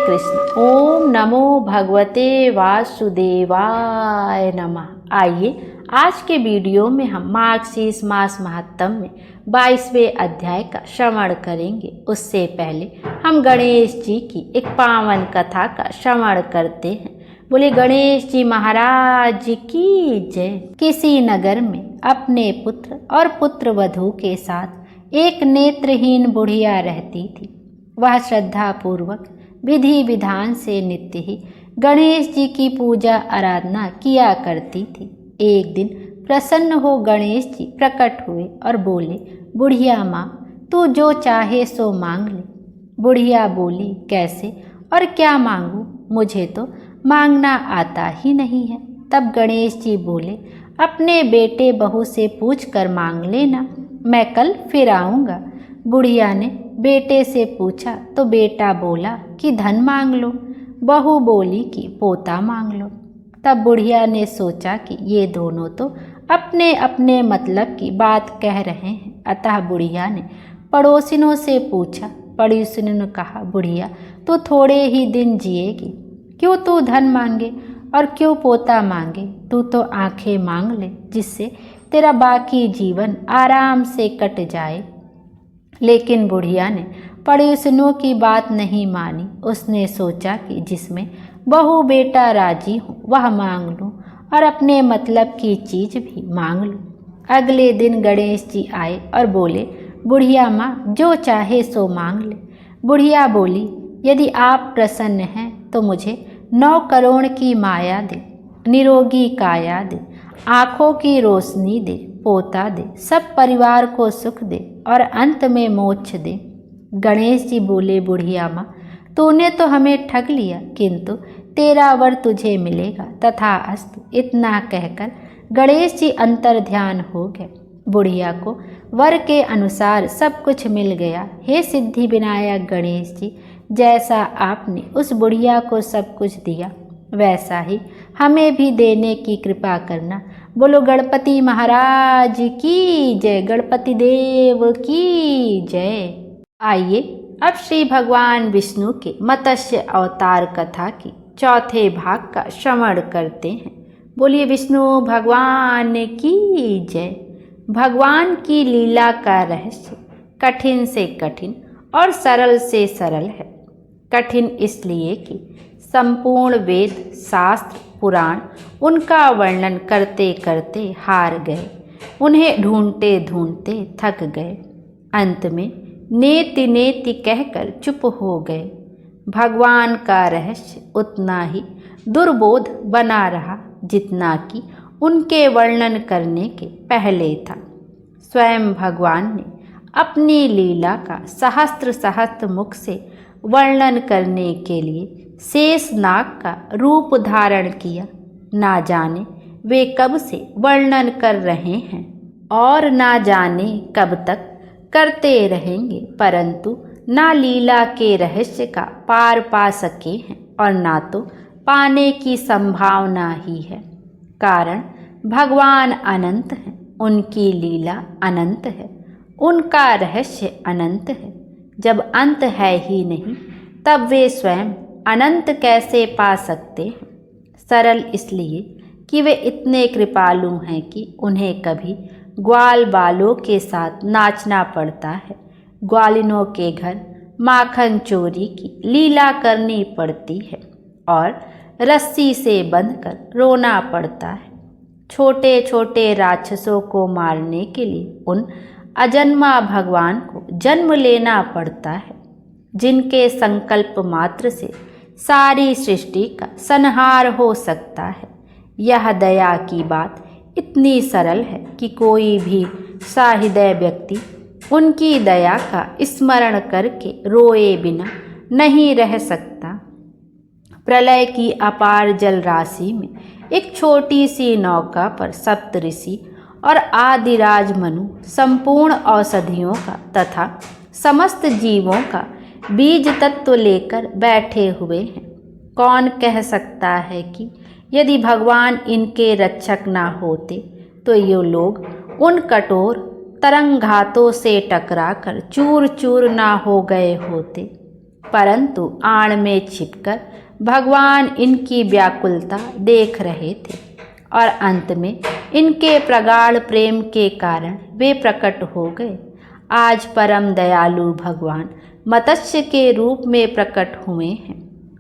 कृष्ण। ओम नमो भगवते वासुदेवाय नमः। आइए आज के वीडियो में हम मार्गशीर्ष मास महात्म्य में 22वें अध्याय का श्रवण करेंगे। उससे पहले हम गणेश जी की एक पावन कथा का श्रवण करते हैं। बोले गणेश जी महाराज की जय। किसी नगर में अपने पुत्र और पुत्र वधू के साथ एक नेत्रहीन बुढ़िया रहती थी। वह श्रद्धा पूर्वक विधि विधान से नित्य ही गणेश जी की पूजा आराधना किया करती थी। एक दिन प्रसन्न हो गणेश जी प्रकट हुए और बोले, बुढ़िया माँ, तू जो चाहे सो मांग ले। बुढ़िया बोली, कैसे और क्या मांगू, मुझे तो मांगना आता ही नहीं है। तब गणेश जी बोले, अपने बेटे बहू से पूछ कर मांग लेना, मैं कल फिर आऊँगा। बुढ़िया ने बेटे से पूछा तो बेटा बोला कि धन मांग लो, बहू बोली कि पोता मांग लो। तब बुढ़िया ने सोचा कि ये दोनों तो अपने अपने मतलब की बात कह रहे हैं। अतः बुढ़िया ने पड़ोसिनों से पूछा। पड़ोसिनों ने कहा, बुढ़िया तू थोड़े ही दिन जिएगी, क्यों तू धन मांगे और क्यों पोता मांगे, तू तो आंखें मांग ले जिससे तेरा बाकी जीवन आराम से कट जाए। लेकिन बुढ़िया ने पड़ोसिनों की बात नहीं मानी। उसने सोचा कि जिसमें बहू बेटा राजी हो वह मांग लूं और अपने मतलब की चीज भी मांग लूं। अगले दिन गणेश जी आए और बोले, बुढ़िया माँ जो चाहे सो मांग ले। बुढ़िया बोली, यदि आप प्रसन्न हैं तो मुझे 9 करोड़ की माया दे, निरोगी काया दे, आँखों की रोशनी दे, पोता दे, सब परिवार को सुख दे और अंत में मोक्ष दे। गणेश जी बोले, बुढ़िया माँ तूने तो हमें ठग लिया, किंतु तेरा वर तुझे मिलेगा तथा अस्तु। इतना कहकर गणेश जी अंतर ध्यान हो गए। बुढ़िया को वर के अनुसार सब कुछ मिल गया। हे सिद्धि विनायक गणेश जी, जैसा आपने उस बुढ़िया को सब कुछ दिया वैसा ही हमें भी देने की कृपा करना। बोलो गणपति महाराज की जय, गणपति देव की जय। आइए अब श्री भगवान विष्णु के मत्स्य अवतार कथा की चौथे भाग का श्रवण करते हैं। बोलिए विष्णु भगवान की जय। भगवान की लीला का रहस्य कठिन से कठिन और सरल से सरल है। कठिन इसलिए कि संपूर्ण वेद शास्त्र पुराण उनका वर्णन करते करते हार गए, उन्हें ढूंढते ढूंढते थक गए, अंत में नेति नेति कहकर चुप हो गए। भगवान का रहस्य उतना ही दुर्बोध बना रहा जितना कि उनके वर्णन करने के पहले था। स्वयं भगवान ने अपनी लीला का सहस्त्र सहस्त्र मुख से वर्णन करने के लिए शेषनाग का रूप धारण किया। ना जाने वे कब से वर्णन कर रहे हैं और ना जाने कब तक करते रहेंगे, परंतु ना लीला के रहस्य का पार पा सके हैं और ना तो पाने की संभावना ही है। कारण भगवान अनंत हैं, उनकी लीला अनंत है, उनका रहस्य अनंत है। जब अंत है ही नहीं तब वे स्वयं अनंत कैसे पा सकते हैं। सरल इसलिए कि वे इतने कृपालु हैं कि उन्हें कभी ग्वाल बालों के साथ नाचना पड़ता है, ग्वालिनों के घर माखन चोरी की लीला करनी पड़ती है और रस्सी से बंधकर रोना पड़ता है। छोटे छोटे राक्षसों को मारने के लिए उन अजन्मा भगवान को जन्म लेना पड़ता है, जिनके संकल्प मात्र से सारी सृष्टि का संहार हो सकता है। यह दया की बात इतनी सरल है कि कोई भी सहृदय व्यक्ति उनकी दया का स्मरण करके रोए बिना नहीं रह सकता। प्रलय की अपार जल राशि में एक छोटी सी नौका पर सप्तऋषि और आदिराज मनु संपूर्ण औषधियों का तथा समस्त जीवों का बीज तत्व लेकर बैठे हुए हैं। कौन कह सकता है कि यदि भगवान इनके रक्षक ना होते तो ये लोग उन कठोर तरंगातों से टकराकर चूर चूर ना हो गए होते। परंतु आड़ में छिपकर भगवान इनकी व्याकुलता देख रहे थे और अंत में इनके प्रगाढ़ प्रेम के कारण वे प्रकट हो गए। आज परम दयालु भगवान मत्स्य के रूप में प्रकट हुए हैं।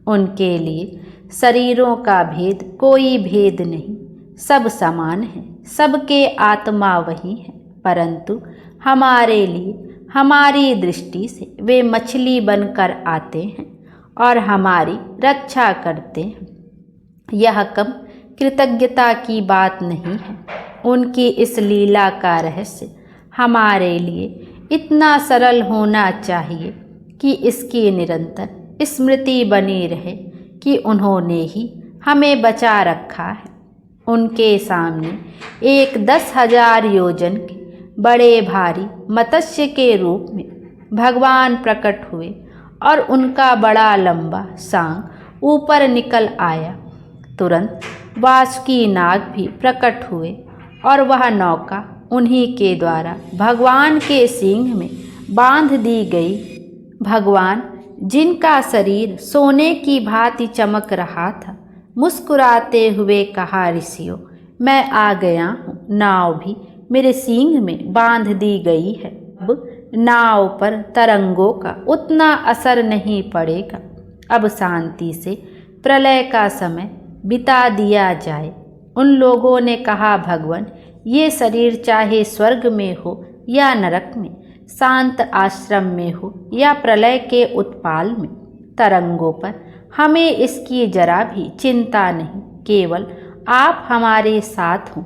उनके लिए शरीरों का भेद कोई भेद नहीं, सब समान है, सबके आत्मा वही है, परंतु हमारे लिए हमारी दृष्टि से वे मछली बनकर आते हैं और हमारी रक्षा करते हैं। यह कम कृतज्ञता की बात नहीं है। उनकी इस लीला का रहस्य हमारे लिए इतना सरल होना चाहिए कि इसकी निरंतर स्मृति बनी रहे कि उन्होंने ही हमें बचा रखा है। उनके सामने एक 10,000 योजन के बड़े भारी मत्स्य के रूप में भगवान प्रकट हुए और उनका बड़ा लंबा सांग ऊपर निकल आया। तुरंत वासुकी नाग भी प्रकट हुए और वह नौका उन्हीं के द्वारा भगवान के सींग में बांध दी गई। भगवान, जिनका शरीर सोने की भांति चमक रहा था, मुस्कुराते हुए कहा, ऋषियों, मैं आ गया हूँ। नाव भी मेरे सींग में बांध दी गई है। अब नाव पर तरंगों का उतना असर नहीं पड़ेगा। अब शांति से प्रलय का समय बिता दिया जाए। उन लोगों ने कहा, भगवान, ये शरीर चाहे स्वर्ग में हो या नरक में, शांत आश्रम में हो या प्रलय के उत्पाल में, तरंगों पर हमें इसकी जरा भी चिंता नहीं। केवल आप हमारे साथ हों।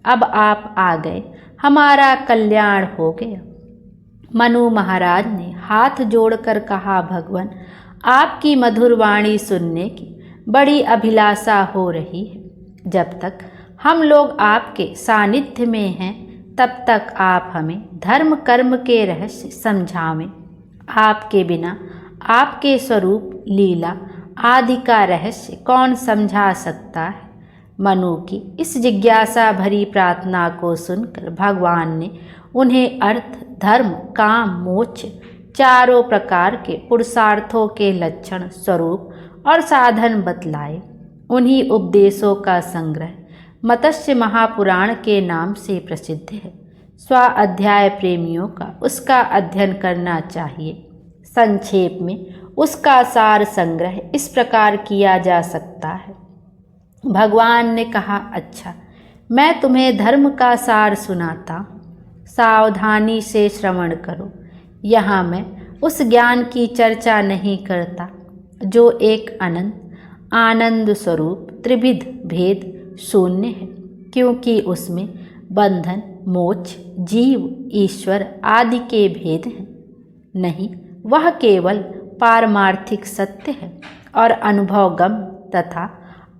अब आप आ गए, हमारा कल्याण हो गया। मनु महाराज ने हाथ जोड़कर कहा, भगवान, आपकी मधुर वाणी सुनने की बड़ी अभिलाषा हो रही है। जब तक हम लोग आपके सानिध्य में हैं, तब तक आप हमें धर्म कर्म के रहस्य समझावें। आपके बिना आपके स्वरूप, लीला आदि का रहस्य कौन समझा सकता है। मनु की इस जिज्ञासा भरी प्रार्थना को सुनकर भगवान ने उन्हें अर्थ, धर्म, काम, मोक्ष चारों प्रकार के पुरुषार्थों के लक्षण, स्वरूप और साधन बतलाए। उन्हीं उपदेशों का संग्रह मत्स्य महापुराण के नाम से प्रसिद्ध है। स्वाध्याय प्रेमियों का उसका अध्ययन करना चाहिए। संक्षेप में उसका सार संग्रह इस प्रकार किया जा सकता है। भगवान ने कहा, अच्छा, मैं तुम्हें धर्म का सार सुनाता हूँ, सावधानी से श्रवण करो। यहाँ मैं उस ज्ञान की चर्चा नहीं करता जो एक अनंत आनंद स्वरूप त्रिविध भेद शून्य है, क्योंकि उसमें बंधन, मोक्ष, जीव, ईश्वर आदि के भेद हैं। नहीं, वह केवल पारमार्थिक सत्य है और अनुभवगम तथा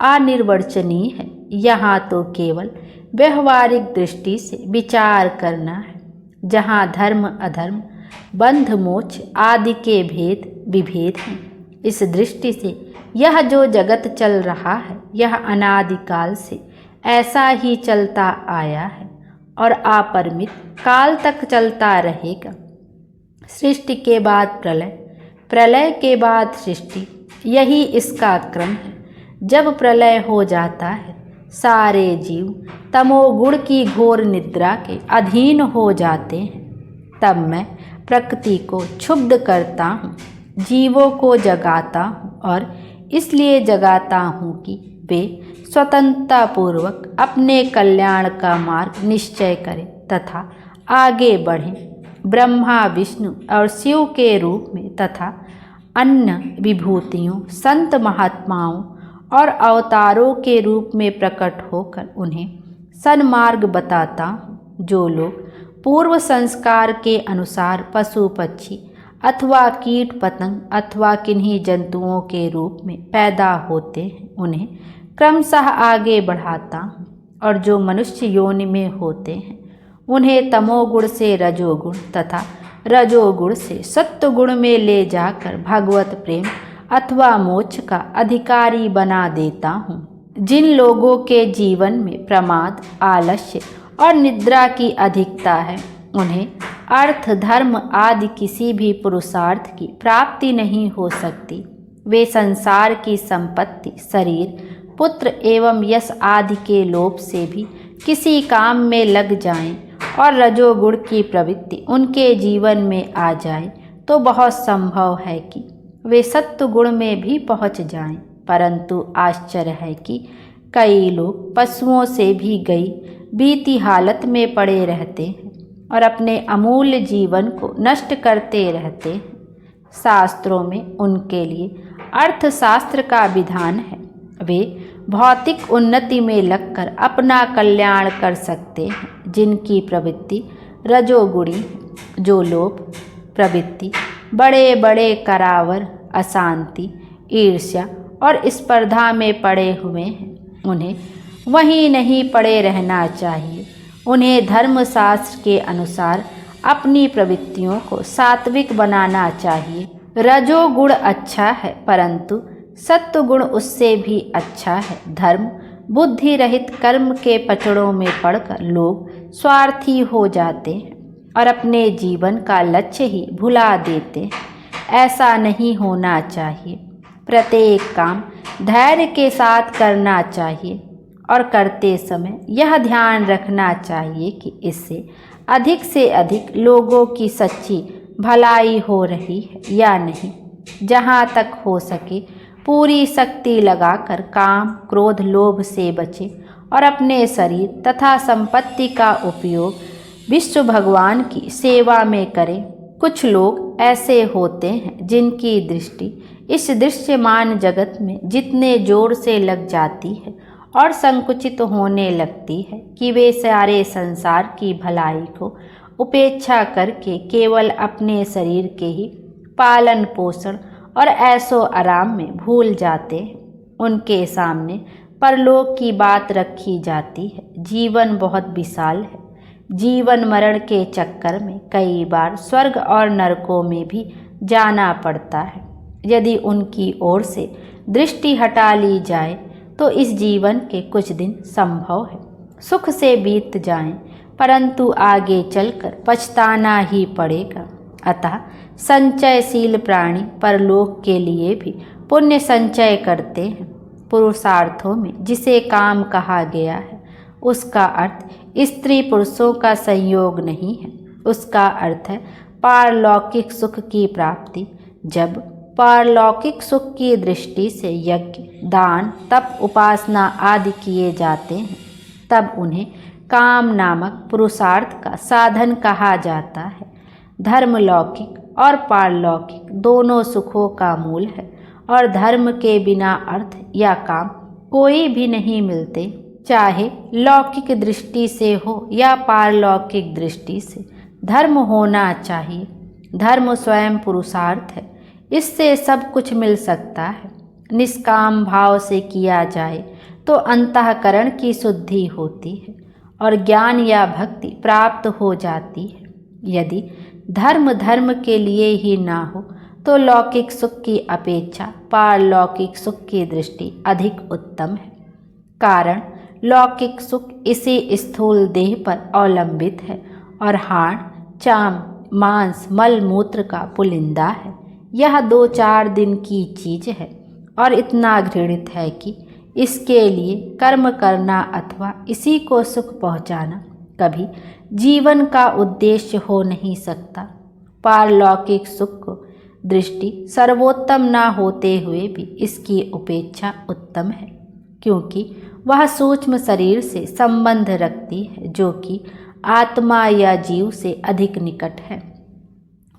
अनिर्वचनीय है। यहाँ तो केवल व्यवहारिक दृष्टि से विचार करना है। जहाँ धर्म, अधर्म, बंध, मोक्ष आदि के भेद विभेद हैं। इस दृष्टि से यह जो जगत चल रहा है, यह अनादिकाल से ऐसा ही चलता आया है और अपरिमित काल तक चलता रहेगा। सृष्टि के बाद प्रलय, प्रलय के बाद सृष्टि, यही इसका क्रम है। जब प्रलय हो जाता है, सारे जीव तमोगुण की घोर निद्रा के अधीन हो जाते हैं। तब मैं प्रकृति को क्षुब्ध करता हूँ, जीवों को जगाता हूँ और इसलिए जगाता हूँ कि वे स्वतंत्रतापूर्वक अपने कल्याण का मार्ग निश्चय करें तथा आगे बढ़ें। ब्रह्मा, विष्णु और शिव के रूप में तथा अन्य विभूतियों, संत महात्माओं और अवतारों के रूप में प्रकट होकर उन्हें सन्मार्ग बताता हूँ। जो लोग पूर्व संस्कार के अनुसार पशु पक्षी अथवा कीट पतंग अथवा किन्हीं जंतुओं के रूप में पैदा होते हैं, उन्हें क्रमशः आगे बढ़ाता हूँ। और जो मनुष्य योनि में होते हैं, उन्हें तमोगुण से रजोगुण तथा रजोगुण से सत्वगुण में ले जाकर भगवत प्रेम अथवा मोक्ष का अधिकारी बना देता हूँ। जिन लोगों के जीवन में प्रमाद, आलस्य और निद्रा की अधिकता है, उन्हें अर्थ, धर्म आदि किसी भी पुरुषार्थ की प्राप्ति नहीं हो सकती। वे संसार की संपत्ति, शरीर, पुत्र एवं यश आदि के लोभ से भी किसी काम में लग जाएं और रजोगुण की प्रवृत्ति उनके जीवन में आ जाए तो बहुत संभव है कि वे सत्व गुण में भी पहुंच जाएं। परंतु आश्चर्य है कि कई लोग पशुओं से भी गई बीती हालत में पड़े रहते हैं और अपने अमूल्य जीवन को नष्ट करते रहते हैं। शास्त्रों में उनके लिए अर्थशास्त्र का विधान है। वे भौतिक उन्नति में लगकर अपना कल्याण कर सकते हैं। जिनकी प्रवृत्ति रजोगुणी है, जो लोभ प्रवृत्ति, बड़े बड़े करावर, अशांति, ईर्ष्या और स्पर्धा में पड़े हुए हैं, उन्हें वहीं नहीं पड़े रहना चाहिए। उन्हें धर्मशास्त्र के अनुसार अपनी प्रवृत्तियों को सात्विक बनाना चाहिए। रजोगुण अच्छा है, परंतु सत्वगुण उससे भी अच्छा है। धर्म बुद्धि रहित कर्म के पचड़ों में पड़कर लोग स्वार्थी हो जाते हैं और अपने जीवन का लक्ष्य ही भुला देते हैं। ऐसा नहीं होना चाहिए। प्रत्येक काम धैर्य के साथ करना चाहिए और करते समय यह ध्यान रखना चाहिए कि इससे अधिक से अधिक लोगों की सच्ची भलाई हो रही है या नहीं। जहाँ तक हो सके पूरी शक्ति लगाकर काम, क्रोध, लोभ से बचे और अपने शरीर तथा संपत्ति का उपयोग विश्व भगवान की सेवा में करें। कुछ लोग ऐसे होते हैं जिनकी दृष्टि इस दृश्यमान जगत में जितने जोर से लग जाती है और संकुचित होने लगती है कि वे सारे संसार की भलाई को उपेक्षा करके केवल अपने शरीर के ही पालन पोषण और ऐशो आराम में भूल जाते हैं। उनके सामने परलोक की बात रखी जाती है। जीवन बहुत विशाल है। जीवन मरण के चक्कर में कई बार स्वर्ग और नरकों में भी जाना पड़ता है। यदि उनकी ओर से दृष्टि हटा ली जाए तो इस जीवन के कुछ दिन संभव है सुख से बीत जाएं, परंतु आगे चलकर पछताना ही पड़ेगा। अतः संचयशील प्राणी परलोक के लिए भी पुण्य संचय करते हैं। पुरुषार्थों में जिसे काम कहा गया है उसका अर्थ स्त्री पुरुषों का संयोग नहीं है। उसका अर्थ है पारलौकिक सुख की प्राप्ति। जब पारलौकिक सुख की दृष्टि से यज्ञ, दान, तप, उपासना आदि किए जाते हैं तब उन्हें काम नामक पुरुषार्थ का साधन कहा जाता है। धर्म लौकिक और पारलौकिक दोनों सुखों का मूल है और धर्म के बिना अर्थ या काम कोई भी नहीं मिलते, चाहे लौकिक दृष्टि से हो या पारलौकिक दृष्टि से। धर्म होना चाहिए। धर्म स्वयं पुरुषार्थ है। इससे सब कुछ मिल सकता है। निष्काम भाव से किया जाए तो अंतःकरण की शुद्धि होती है और ज्ञान या भक्ति प्राप्त हो जाती है। यदि धर्म के लिए ही ना हो तो लौकिक सुख की अपेक्षा पारलौकिक सुख की दृष्टि अधिक उत्तम है। कारण लौकिक सुख इसी स्थूल देह पर अवलंबित है और हाड़, चाम, मांस, मल मूत्र का पुलिंदा है। यह 2-4 दिन की चीज है और इतना घृणित है कि इसके लिए कर्म करना अथवा इसी को सुख पहुंचाना कभी जीवन का उद्देश्य हो नहीं सकता। पारलौकिक सुख को दृष्टि सर्वोत्तम ना होते हुए भी इसकी उपेक्षा उत्तम है, क्योंकि वह सूक्ष्म शरीर से संबंध रखती है जो कि आत्मा या जीव से अधिक निकट है।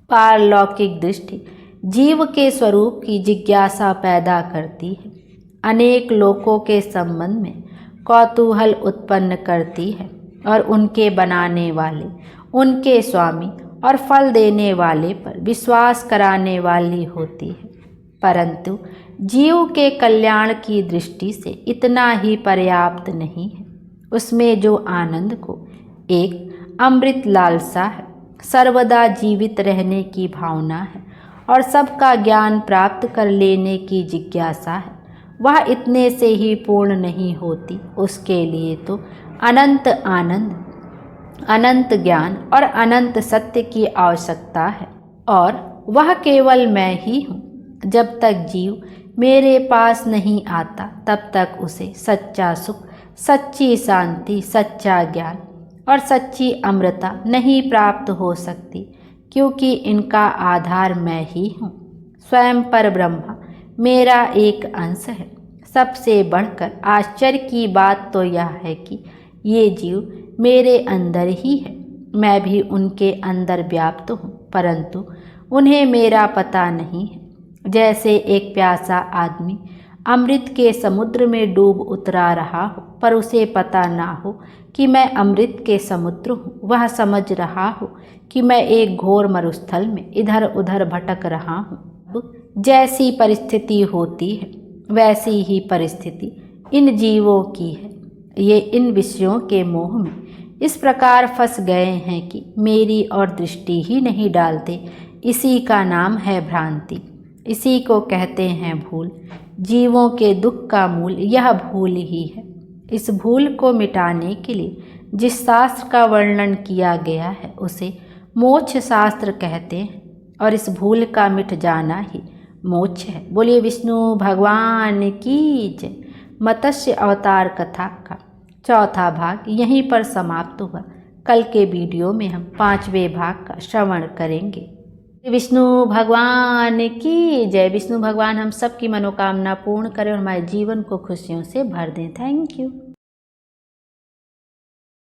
पारलौकिक दृष्टि जीव के स्वरूप की जिज्ञासा पैदा करती है, अनेक लोकों के संबंध में कौतूहल उत्पन्न करती है और उनके बनाने वाले, उनके स्वामी और फल देने वाले पर विश्वास कराने वाली होती है। परंतु जीव के कल्याण की दृष्टि से इतना ही पर्याप्त नहीं है। उसमें जो आनंद को एक अमृत लालसा है, सर्वदा जीवित रहने की भावना है और सबका ज्ञान प्राप्त कर लेने की जिज्ञासा है, वह इतने से ही पूर्ण नहीं होती। उसके लिए तो अनंत आनंद, अनंत ज्ञान और अनंत सत्य की आवश्यकता है, और वह केवल मैं ही हूँ। जब तक जीव मेरे पास नहीं आता तब तक उसे सच्चा सुख, सच्ची शांति, सच्चा ज्ञान और सच्ची अमृता नहीं प्राप्त हो सकती, क्योंकि इनका आधार मैं ही हूँ। स्वयं पर ब्रह्मा मेरा एक अंश है। सबसे बढ़कर आश्चर्य की बात तो यह है कि ये जीव मेरे अंदर ही है। मैं भी उनके अंदर व्याप्त हूँ, परंतु उन्हें मेरा पता नहीं है। जैसे एक प्यासा आदमी अमृत के समुद्र में डूब उतरा रहा हो, पर उसे पता ना हो कि मैं अमृत के समुद्र हूँ। वह समझ रहा हो कि मैं एक घोर मरुस्थल में इधर उधर भटक रहा हूँ। जैसी परिस्थिति होती है वैसी ही परिस्थिति इन जीवों की है। ये इन विषयों के मोह में इस प्रकार फंस गए हैं कि मेरी और दृष्टि ही नहीं डालते। इसी का नाम है भ्रांति, इसी को कहते हैं भूल। जीवों के दुख का मूल यह भूल ही है। इस भूल को मिटाने के लिए जिस शास्त्र का वर्णन किया गया है उसे मोक्ष शास्त्र कहते हैं, और इस भूल का मिट जाना ही मोक्ष है। बोलिए विष्णु भगवान की जय। मत्स्य अवतार कथा का चौथा भाग यहीं पर समाप्त हुआ। कल के वीडियो में हम 5वें भाग का श्रवण करेंगे। विष्णु भगवान की जय। विष्णु भगवान हम सब की मनोकामना पूर्ण करें और हमारे जीवन को खुशियों से भर दें। Thank you.